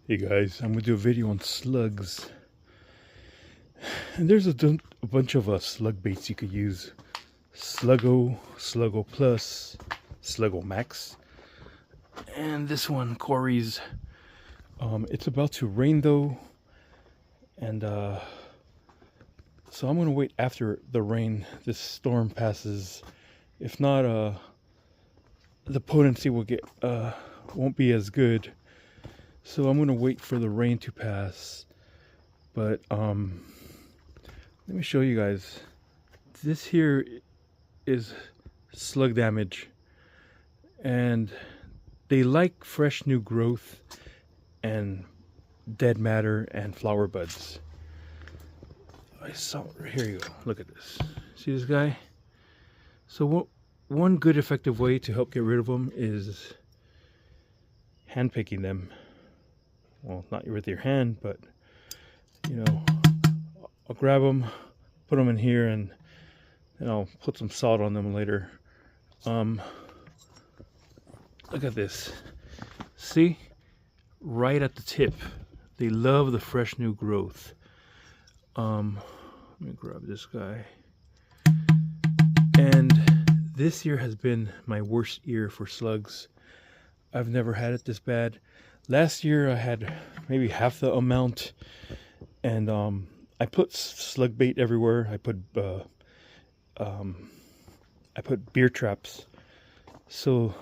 Hey guys, I'm gonna do a video on slugs. And there's a bunch of slug baits you could use. Sluggo, Sluggo Plus, Sluggo Max. And this one, Corey's. It's about to rain though. And so I'm gonna wait after the rain, this storm passes. If not, the potency will get won't be as good. So I'm gonna wait for the rain to pass. But let me show you guys. This here is slug damage, and they like fresh new growth and dead matter and flower buds. I saw, here you go, look at this. See this guy? So one good effective way to help get rid of them is hand picking them. Well, not with your hand, but you know, I'll grab them, put them in here, and then I'll put some salt on them later. Look at this. See? Right at the tip. They love the fresh new growth. Let me grab this guy. And this year has been my worst year for slugs. I've never had it this bad. Last year I had maybe half the amount, and I put slug bait everywhere. I put beer traps. So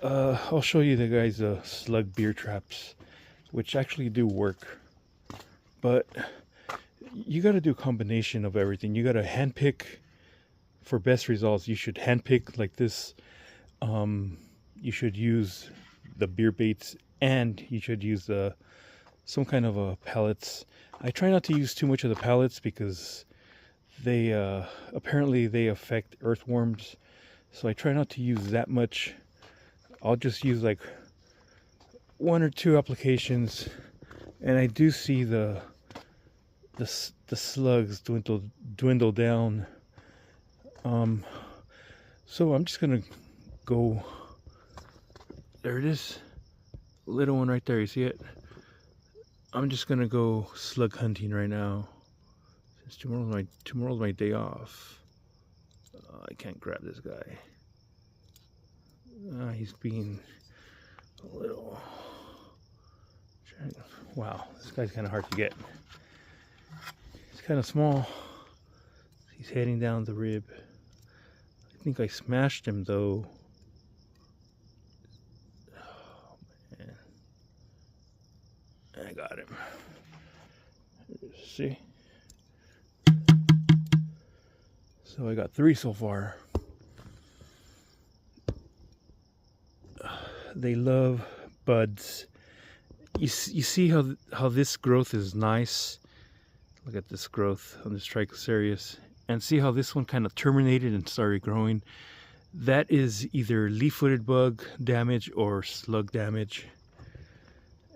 I'll show you the guys slug beer traps, which actually do work. But you got to do a combination of everything. You got to hand pick for best results. You should hand pick like this. You should use the beer baits, and you should use some kind of pellets. I try not to use too much of the pellets because they apparently they affect earthworms, so I try not to use that much. I'll just use like 1 or 2 applications, and I do see the slugs dwindle down. So I'm just gonna go. There it is, little one right there. You see it? I'm just gonna go slug hunting right now. Since tomorrow's my day off. I can't grab this guy. He's being a little. Wow, this guy's kind of hard to get. He's kind of small. He's heading down the rib. I think I smashed him though. Oh man, I got him. See? So I got 3 so far. They love buds. You see how this growth is nice. Look at this growth on this Trichocereus, and see how this one kind of terminated and started growing. That is either leaf-footed bug damage or slug damage.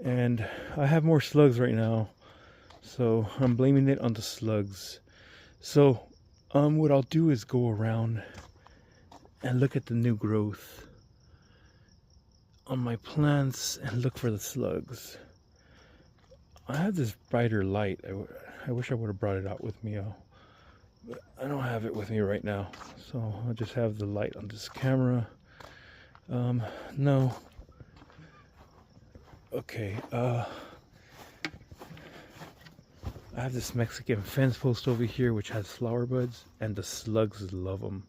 And I have more slugs right now, so I'm blaming it on the slugs. So what I'll do is go around and look at the new growth on my plants and look for the slugs. I have this brighter light. I wish I would have brought it out with me, but I don't have it with me right now, so I'll just have the light on this camera. No. Okay, I have this Mexican fence post over here which has flower buds, and the slugs love them.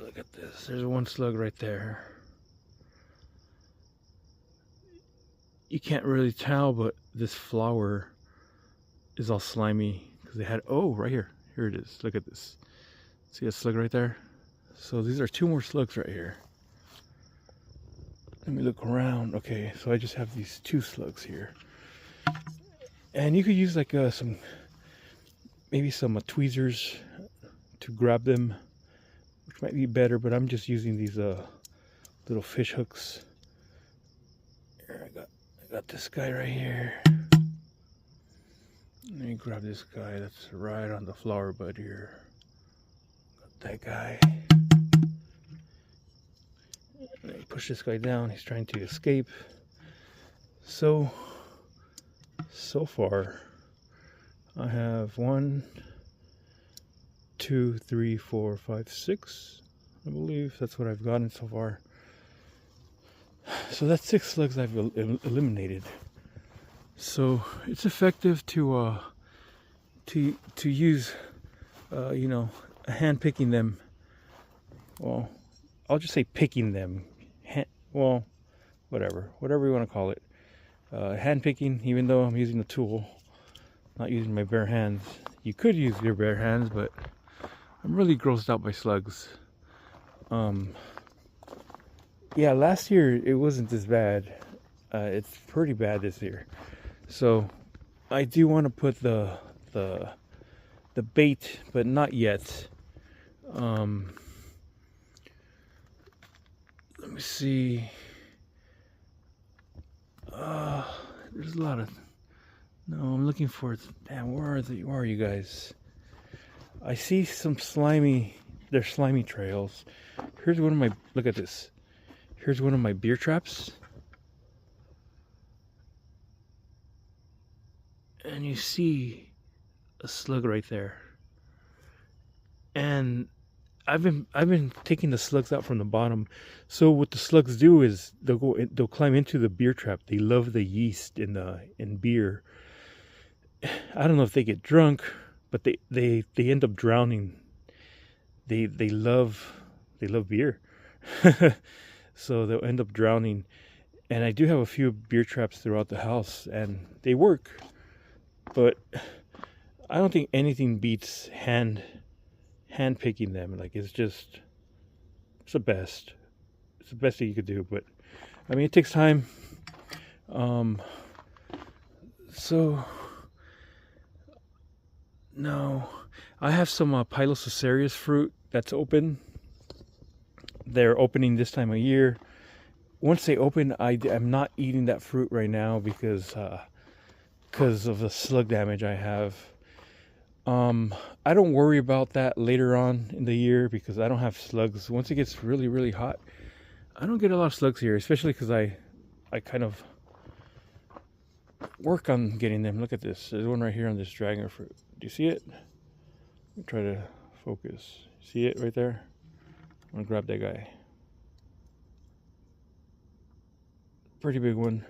Look at this. There's one slug right there. You can't really tell, but this flower is all slimy because they had, oh, right here. Here it is. Look at this. See a slug right there? So these are 2 more slugs right here. Let me look around. Okay, so I just have these 2 slugs here. And you could use like maybe some tweezers to grab them, which might be better, but I'm just using these little fish hooks. Here, I got this guy right here. Let me grab this guy that's right on the flower bud here. Got that guy. push this guy down. He's trying to escape. So far, I have 1, 2, 3, 4, 5, 6. I believe that's what I've gotten so far. So that's 6 slugs I've eliminated. So it's effective to use, you know, hand picking them. Well, I'll just say picking them. Well, whatever you want to call it. Hand picking, even though I'm using a tool, not using my bare hands. You could use your bare hands, but I'm really grossed out by slugs. Yeah, last year it wasn't this bad. It's pretty bad this year. So I do want to put the bait, but not yet. Let me see. There's a lot of. No, I'm looking for it. Damn, where are you guys? I see some slimy. There's slimy trails. Here's one of my. Look at this. Here's one of my beer traps. And you see a slug right there. And I've been taking the slugs out from the bottom. So what the slugs do is they'll climb into the beer trap. They love the yeast in beer. I don't know if they get drunk, but they end up drowning. They love beer. So they'll end up drowning. And I do have a few beer traps throughout the house, and they work. But I don't think anything beats hand picking them. Like, it's the best. It's the best thing you could do. But I mean, it takes time. So no, I have some Pilosacerius fruit that's open. They're opening this time of year. Once they open, I'm not eating that fruit right now because of the slug damage I have. I don't worry about that later on in the year because I don't have slugs. Once it gets really, really hot, I don't get a lot of slugs here, especially because I kind of work on getting them. Look at this. There's one right here on this dragon fruit. Do you see it? Let me try to focus. See it right there? I'm gonna grab that guy. Pretty big one.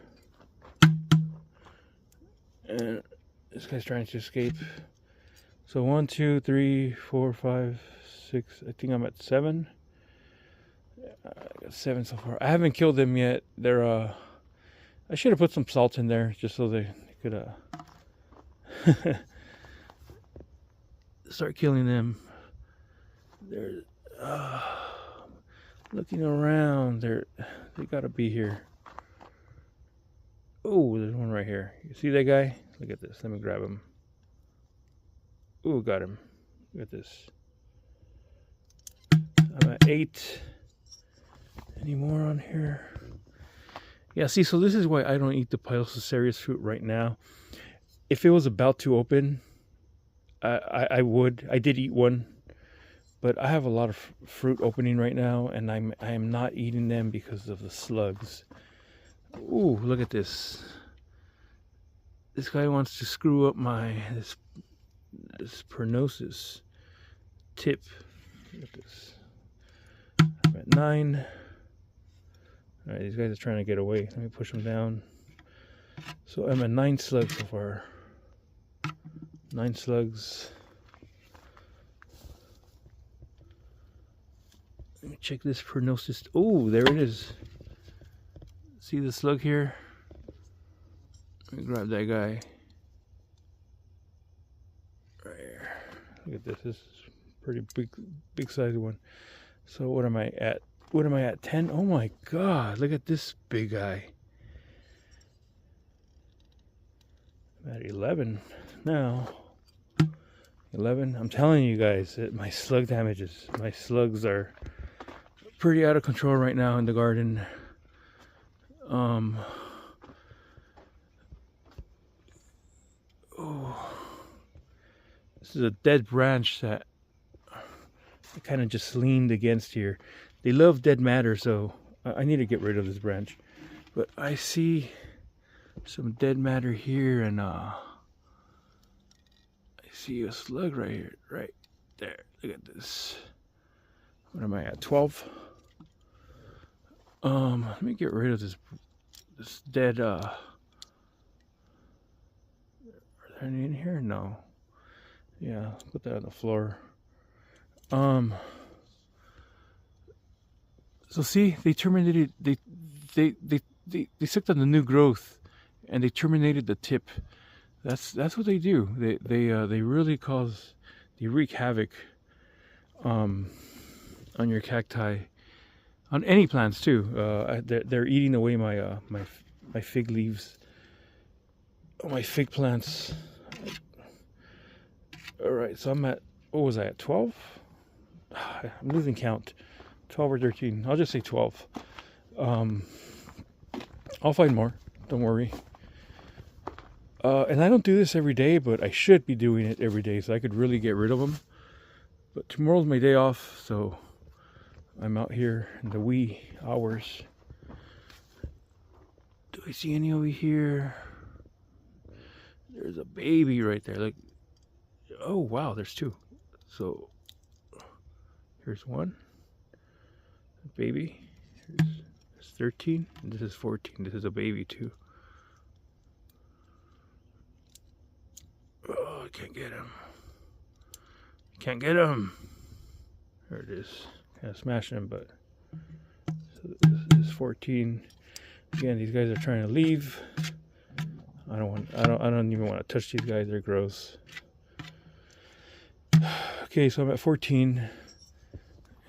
And this guy's trying to escape. So 1, 2, 3, 4, 5, 6. I think I'm at 7. I got 7 so far. I haven't killed them yet. They're I should have put some salt in there just so they could start killing them. They're looking around. They gotta be here. Oh, there's one right here. You see that guy? Look at this. Let me grab him. Ooh, got him. Look at this. I'm at 8. Any more on here? Yeah, see, so this is why I don't eat the Pilosacerius fruit right now. If it was about to open, I would. I did eat one. But I have a lot of fruit opening right now, and I am not eating them because of the slugs. Ooh, look at this. This guy wants to screw up this pernosis tip. Look at this. I'm at 9. Alright, these guys are trying to get away. Let me push them down. So I'm at 9 slugs so far. 9 slugs. Let me check this pernosis. Oh, there it is. See the slug here? Let me grab that guy. Right here. Look at this. This is pretty big sized one. So what am I at? What am I at? 10? Oh my god, look at this big guy. I'm at 11 now. 11. I'm telling you guys, my slug damages. My slugs are pretty out of control right now in the garden. Oh, this is a dead branch that I kind of just leaned against here. They love dead matter, so I need to get rid of this branch. But I see some dead matter here, and I see a slug right here, right there. Look at this. What am I at? 12. Let me get rid of this dead. Are there any in here? No. Yeah, put that on the floor. So see, they terminated. They sucked on the new growth, and they terminated the tip. That's what they do. They really they wreak havoc on your cacti, on any plants too. They're eating away my my fig leaves, my fig plants. All right, so I'm at, what was I at, 12? I'm losing count. 12 or 13. I'll just say 12. I'll find more. Don't worry. And I don't do this every day, but I should be doing it every day so I could really get rid of them. But tomorrow's my day off, so I'm out here in the wee hours. Do I see any over here? There's a baby right there. Like, oh wow, there's two. So here's one baby. Here's 13, and this is 14. This is a baby too. Oh, I can't get him. Can't get him. There it is. Kind of smashing him, but so this is 14. Again, these guys are trying to leave. I don't even want to touch these guys. They're gross. Okay, so I'm at 14.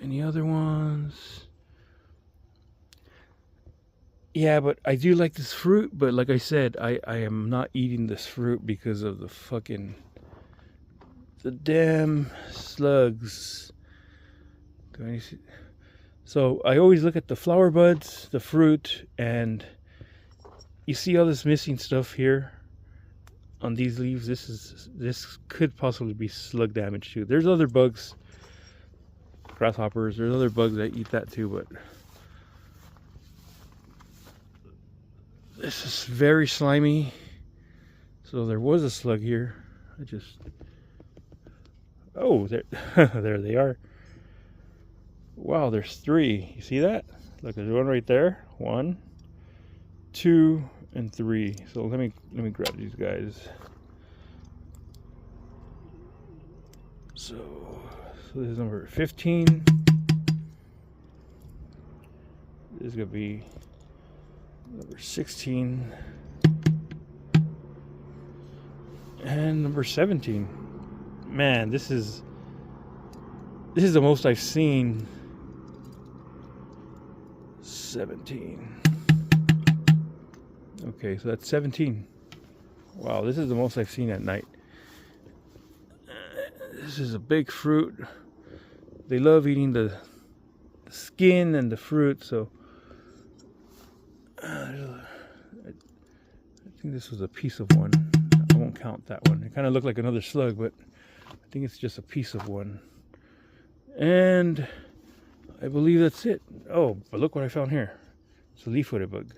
Any other ones? Yeah, but I do like this fruit, but like I said, I am not eating this fruit because of the damn slugs. Do I see? So I always look at the flower buds, the fruit, and you see all this missing stuff here on these leaves. This could possibly be slug damage too. There's other bugs, grasshoppers, there's other bugs that eat that too, but this is very slimy. So there was a slug here. Oh, there, there they are. Wow, there's 3. You see that? Look, there's one right there. 1, 2, and 3. So let me grab these guys. So this is number 15. This is gonna be number 16 and number 17. Man, this is the most I've seen. 17. Okay, so that's 17. Wow, this is the most I've seen at night. This is a big fruit. They love eating the skin and the fruit, so I think this was a piece of one. I won't count that one. It kind of looked like another slug, but I think it's just a piece of one. And I believe that's it. Oh, but look what I found here. It's a leaf-footed bug.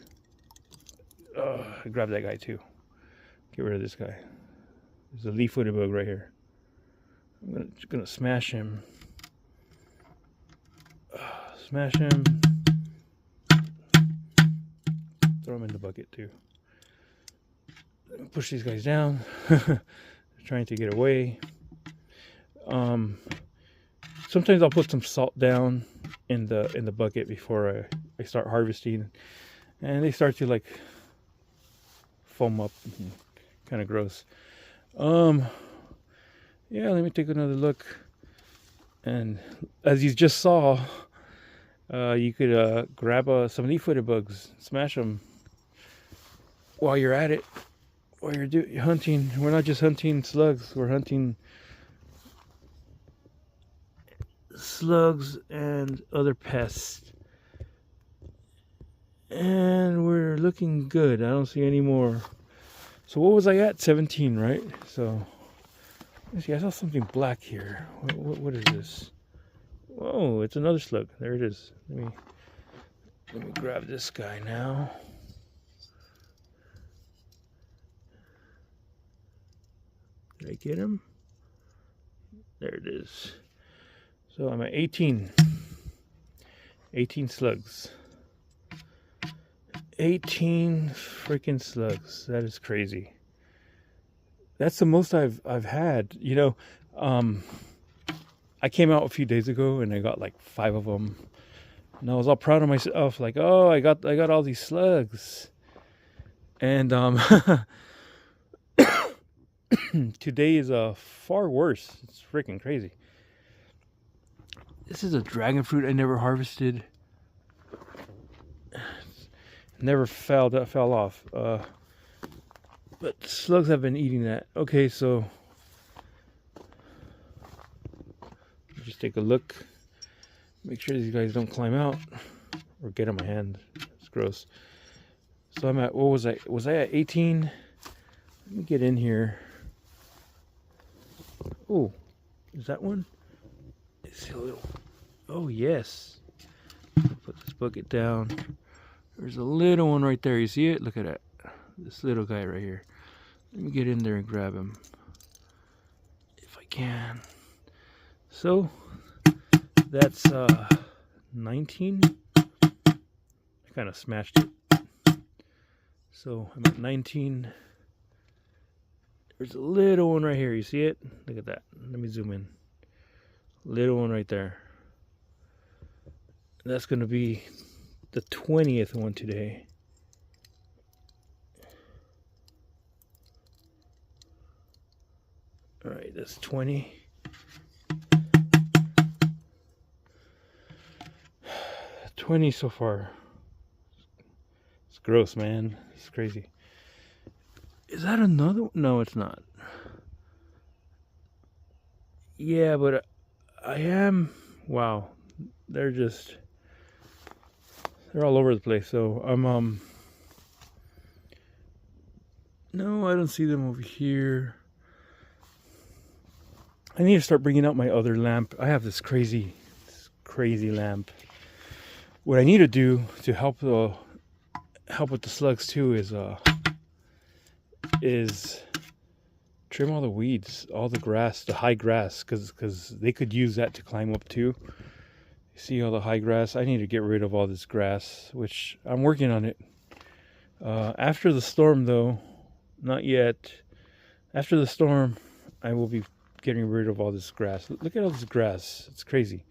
Oh, I grabbed that guy too. Get rid of this guy. There's a leaf-footed bug right here. I'm gonna smash him. Smash him. Throw him in the bucket too. Push these guys down. They're trying to get away. Sometimes I'll put some salt down in the bucket before I start harvesting, and they start to like foam up. Kind of gross. Yeah, let me take another look. And as you just saw, you could grab some leaf-footed bugs, smash them while you're at it, while you're hunting. We're not just hunting slugs, we're hunting slugs and other pests. And we're looking good. I don't see any more. So what was I at? 17, right? So let's see, I saw something black here. What is this? Whoa, it's another slug. There it is. Let me grab this guy now. Did I get him? There it is. So I'm at 18 slugs. 18 freaking slugs. That is crazy. That's the most I've had. You know, I came out a few days ago and I got like 5 of them. And I was all proud of myself, like, oh, I got all these slugs. And today is far worse. It's freaking crazy. This is a dragon fruit I never harvested. Never fell off. But slugs have been eating that. Okay, so just take a look. Make sure these guys don't climb out or get on my hand. It's gross. So I'm at, what was I? Was I at 18? Let me get in here. Oh, is that one? It's a little. Oh yes. Put this bucket down. There's a little one right there. You see it? Look at that. This little guy right here. Let me get in there and grab him if I can. So that's 19. I kind of smashed it. So I'm at 19. There's a little one right here. You see it? Look at that. Let me zoom in. Little one right there. That's going to be the 20th one today. All right, that's 20. So far. It's gross, man. It's crazy. Is that another one? No, it's not. Yeah, but I am. Wow, they're all over the place. So I'm no, I don't see them over here. I need to start bringing out my other lamp. I have this crazy lamp. What I need to do to help with the slugs too is trim all the weeds, all the grass, the high grass, because they could use that to climb up too. You see all the high grass? I need to get rid of all this grass, which I'm working on it. After the storm though, not yet. After the storm, I will be getting rid of all this grass. Look at all this grass. It's crazy.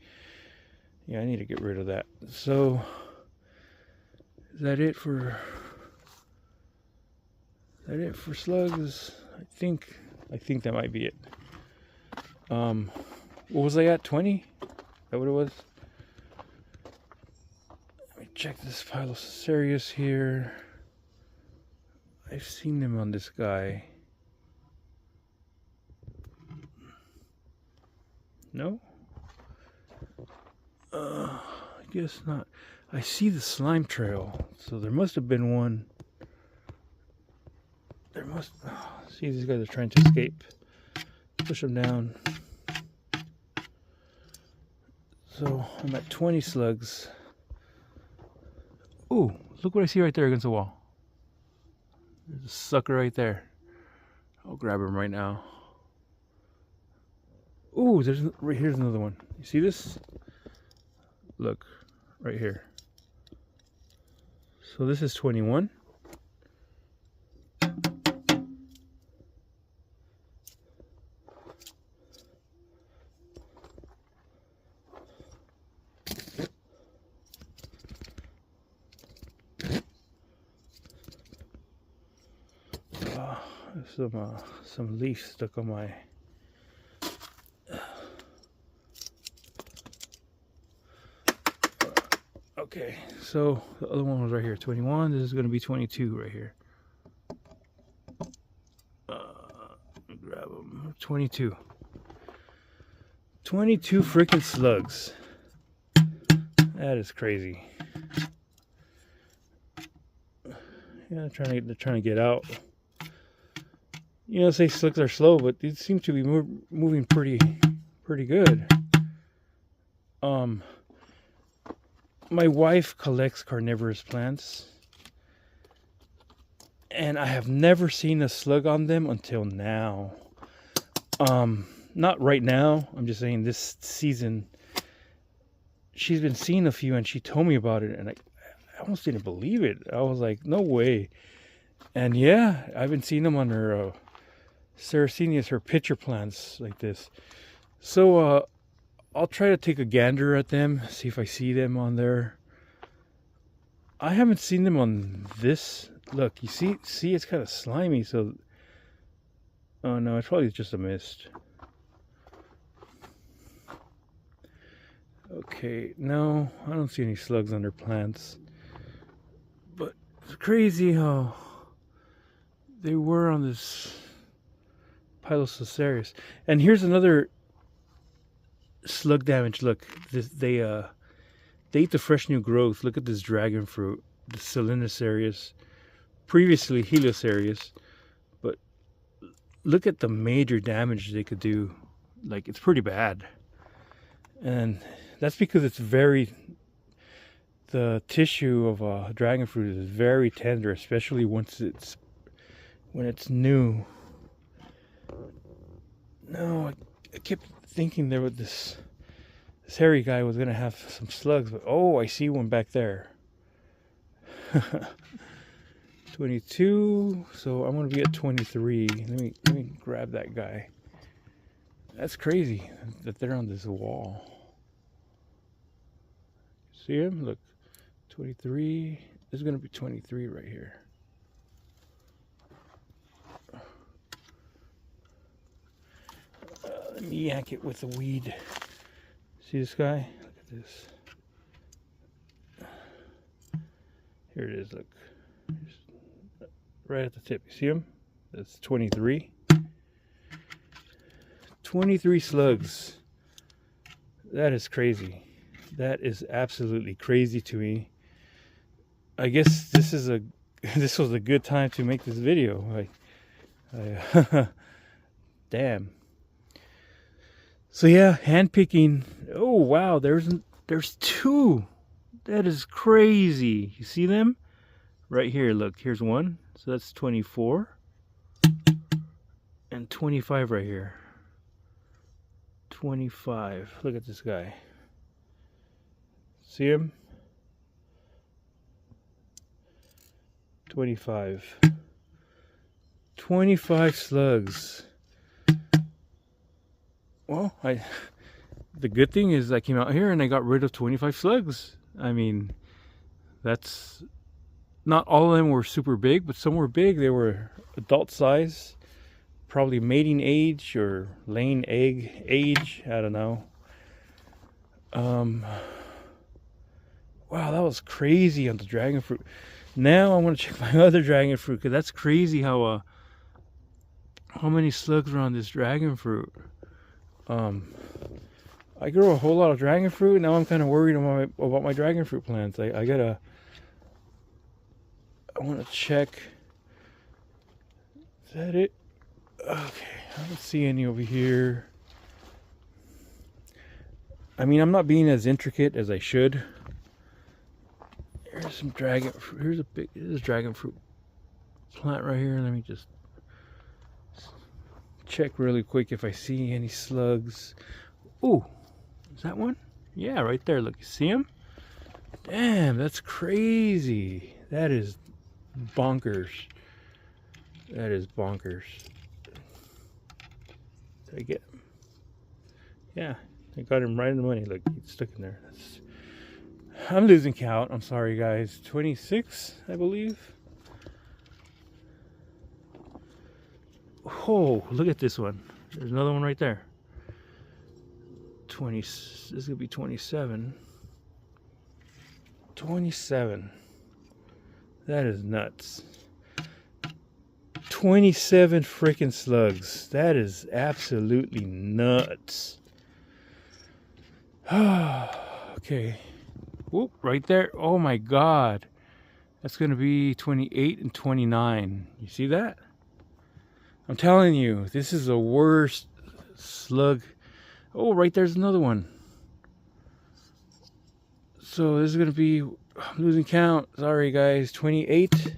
Yeah, I need to get rid of that. So, is that it for slugs? I think that might be it. What was I at? 20? Is that what it was? Let me check this Pilosarius here. I've seen them on this guy. No? I guess not. I see the slime trail, so there must have been one. There must. Oh, see, these guys are trying to escape. Push them down. So I'm at 20 slugs. Ooh, look what I see right there against the wall. There's a sucker right there. I'll grab him right now. Ooh, here's another one. You see this? Look, right here. So this is 21. Some leaf stuck on my. Okay, so the other one was right here, 21. This is going to be 22 right here. Grab them. 22. 22 freaking slugs. That is crazy. Yeah, they're trying to get out. You know, say slugs are slow, but these seem to be moving pretty good. my wife collects carnivorous plants, and I have never seen a slug on them until now. Not right now. I'm just saying this season. She's been seeing a few, and she told me about it, and I almost didn't believe it. I was like, no way. And yeah, I've been seeing them on her Sarracenias, her pitcher plants like this. So I'll try to take a gander at them, see if I see them on there. I haven't seen them on this. Look, you see it's kind of slimy, so... Oh no, it's probably just a mist. Okay, no, I don't see any slugs under plants. But it's crazy how they were on this Pilosocereus. And here's another slug damage. Look, they ate the fresh new growth. Look at this dragon fruit, the Selenocereus, previously Heliocereus. But look at the major damage they could do. Like, it's pretty bad. And that's because it's the tissue of a dragon fruit is very tender, especially when it's new. No, I kept thinking there was this hairy guy was gonna have some slugs, but oh, I see one back there. 22, so I'm gonna be at 23. Let me grab that guy. That's crazy that they're on this wall. See him? Look, 23. This is gonna be 23 right here. Let me yank it with the weed. See this guy? Look at this. Here it is, look. Right at the tip. You see him? That's 23. 23 slugs. That is crazy. That is absolutely crazy to me. I guess this was a good time to make this video. Damn. So yeah, hand picking. Oh wow, there's two. That is crazy. You see them? Right here, look, here's one. So that's 24. And 25 right here. 25. Look at this guy. See him? 25. 25 slugs. Well, the good thing is I came out here and I got rid of 25 slugs. I mean, that's... Not all of them were super big, but some were big. They were adult size. Probably mating age or laying egg age. I don't know. Wow, that was crazy on the dragon fruit. Now I want to check my other dragon fruit, because that's crazy how many slugs are on this dragon fruit. I grow a whole lot of dragon fruit, and now I'm kind of worried about my dragon fruit plants. I want to check. Is that it? Okay, I don't see any over here. I mean, I'm not being as intricate as I should. Here's some dragon fruit. Here's a dragon fruit plant right here. Let me just check really quick if I see any slugs. Ooh, is that one? Yeah, right there. Look, you see him? Damn, that's crazy. That is bonkers. That is bonkers. Did I get him? Yeah, I got him right in the money. Look, he's stuck in there. I'm losing count. I'm sorry, guys. 26, I believe. Oh, look at this one. There's another one right there. 20. This is gonna be 27. 27. That is nuts. 27 freaking slugs. That is absolutely nuts. Okay. Whoop, right there. Oh my God. That's going to be 28 and 29. You see that? I'm telling you, this is the worst slug. Oh, right there's another one. So this is going to be, I'm losing count. Sorry guys, 28,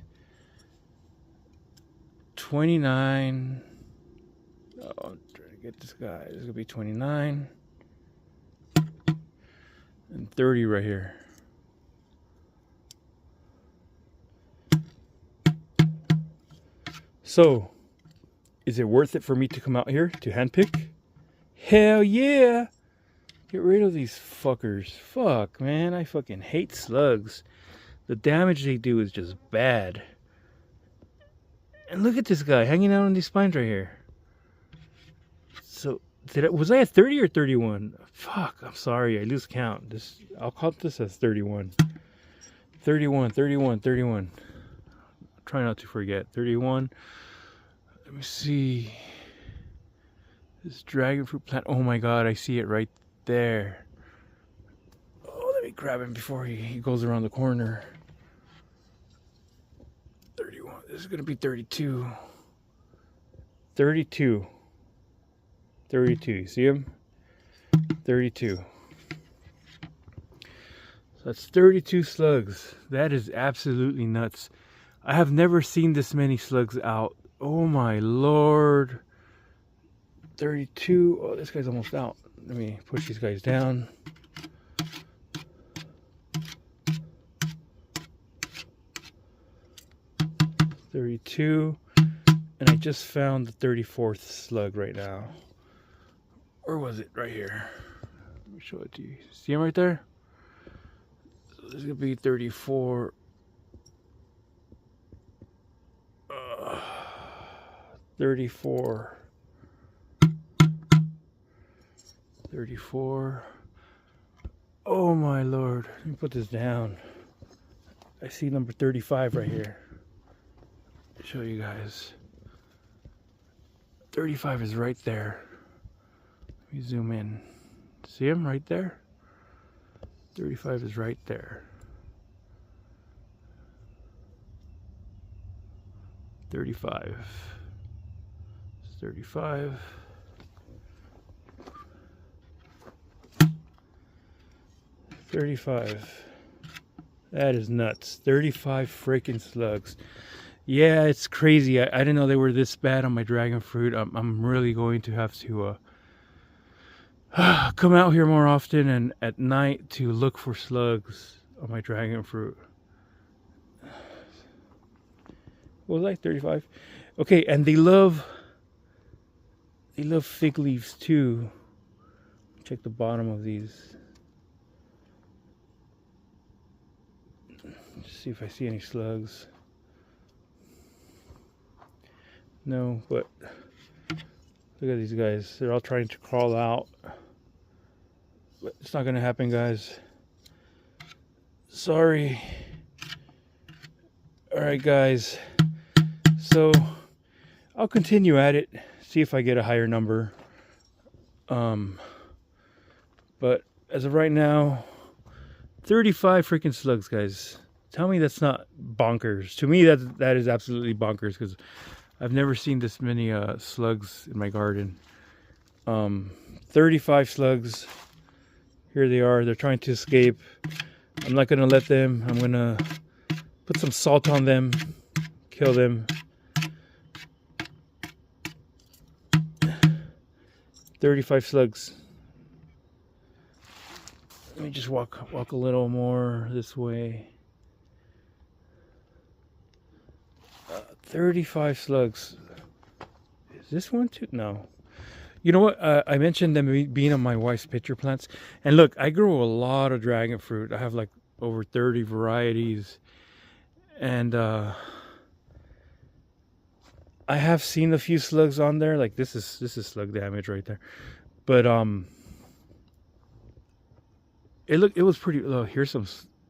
29. Oh, I'm trying to get this guy. This is going to be 29 and 30 right here. So, is it worth it for me to come out here to handpick? Hell yeah! Get rid of these fuckers. Fuck, man. I fucking hate slugs. The damage they do is just bad. And look at this guy hanging out on these spines right here. So, was I at 30 or 31? Fuck, I'm sorry. I lose count. I'll count this as 31. 31, 31, 31. Try not to forget. 31. Let me see. This dragon fruit plant. Oh my god, I see it right there. Oh, let me grab him before he goes around the corner. 31. This is going to be 32. 32. 32. You see him? 32. So that's 32 slugs. That is absolutely nuts. I have never seen this many slugs out. Oh my lord. 32. Oh, this guy's almost out. Let me push these guys down. $32. And I just found the 34th slug right now. Where was it? Right here. Let me show it to you. See him right there? So this is going to be 34. 34. 34. Oh my lord. Let me put this down. I see number 35 right here. I'll show you guys. 35 is right there. Let me zoom in. See him right there? 35 is right there. 35. 35. 35. That is nuts. 35 freaking slugs. Yeah, it's crazy. I didn't know they were this bad on my dragon fruit. I'm really going to have to come out here more often and at night to look for slugs on my dragon fruit. What was I? 35? Okay, and they love fig leaves too. Check the bottom of these. Just see if I see any slugs. No, but look at these guys. They're all trying to crawl out. But it's not going to happen, guys. Sorry. Alright, guys. So, I'll continue at it. See if I get a higher number. But as of right now, 35 freaking slugs, guys. Tell me that's not bonkers. To me, that is absolutely bonkers because I've never seen this many slugs in my garden. 35 slugs. Here they are. They're trying to escape. I'm not going to let them. I'm going to put some salt on them. Kill them. 35 slugs. Let me just walk a little more this way. 35 slugs. Is this one too? No. You know what? I mentioned them being on my wife's pitcher plants. And look, I grow a lot of dragon fruit. I have like over 30 varieties. And I have seen a few slugs on there. Like this is slug damage right there. But it was pretty. Oh, here's some.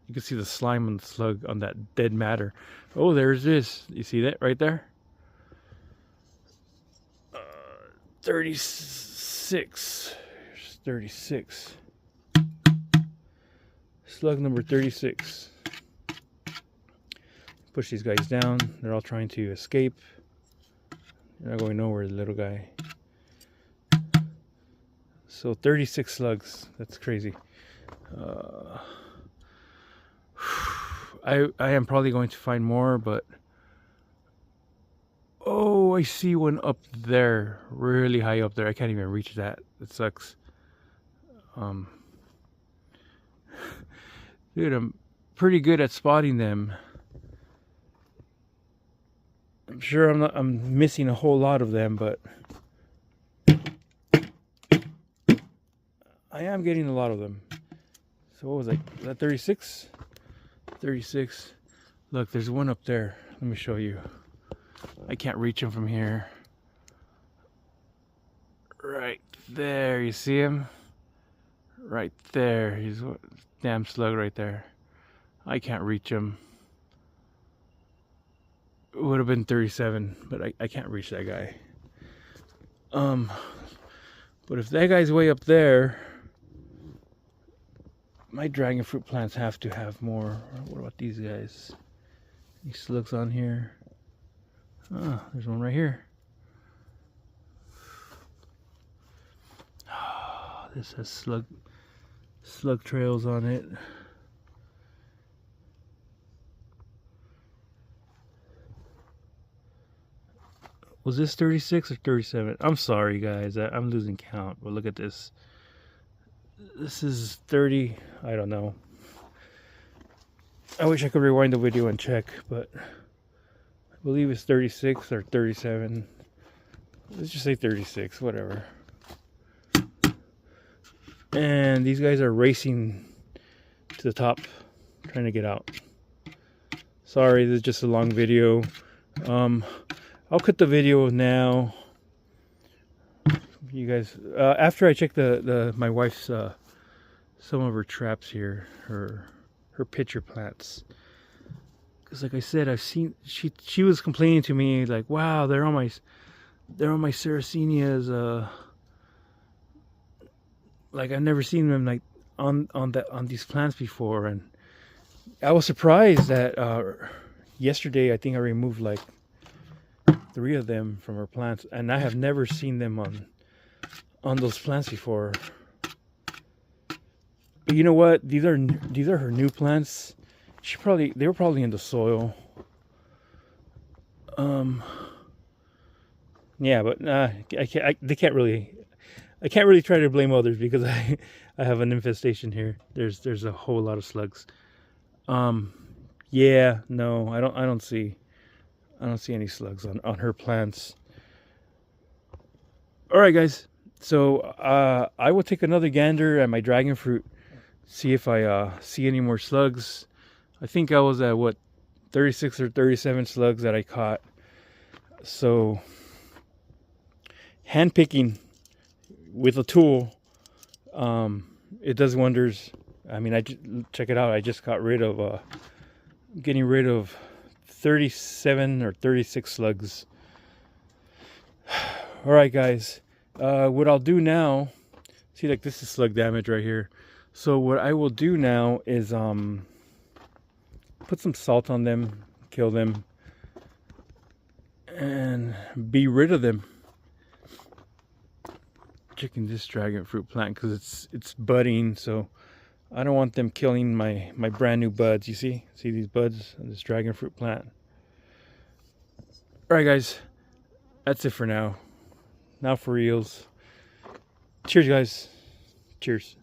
You can see the slime on the slug on that dead matter. Oh, there's this. You see that right there? 36. Here's 36. Slug number 36. Push these guys down. They're all trying to escape. They're not going nowhere, the little guy. So 36 slugs. That's crazy. I am probably going to find more, but oh, I see one up there, really high up there. I can't even reach that. It sucks. Dude, I'm pretty good at spotting them. I'm sure I'm missing a whole lot of them, but I am getting a lot of them. So what was that? Was that 36? 36. Look, there's one up there. Let me show you. I can't reach him from here. Right there, you see him? Right there. He's a damn slug right there. I can't reach him. It would have been 37, but I can't reach that guy. But if that guy's way up there, my dragon fruit plants have to have more. What about these guys? Any slugs on here? Oh, there's one right here. Oh, this has slug trails on it. Was this 36 or 37? I'm sorry, guys. I'm losing count. But look at this. This is 30. I don't know. I wish I could rewind the video and check, but I believe it's 36 or 37. Let's just say 36, whatever. And these guys are racing to the top, trying to get out. Sorry, this is just a long video. I'll cut the video now. You guys, after I check my wife's some of her traps here, her pitcher plants. Because like I said, I've seen she was complaining to me like, wow, they're on my Sarracenias. Like I've never seen them like on these plants before, and I was surprised that yesterday I think I removed like 3 of them from her plants, and I have never seen them on those plants before. But you know what? These are her new plants. They were probably in the soil. Yeah, but I can't really try to blame others because I have an infestation here. There's a whole lot of slugs. Yeah, no, I don't see any slugs on her plants. All right, guys. So I will take another gander at my dragon fruit, see if I see any more slugs. I think I was at what, 36 or 37 slugs that I caught. So hand picking with a tool, it does wonders. I mean, check it out. I just got rid of getting rid of 37 or 36 slugs. All right, guys. What I'll do now, see, like this is slug damage right here. So what I will do now is put some salt on them, kill them, and be rid of them. Checking this dragon fruit plant because it's budding, so I don't want them killing my brand new buds. You see these buds on this dragon fruit plant. All right, guys, that's it for now. Now for reals. Cheers, guys. Cheers.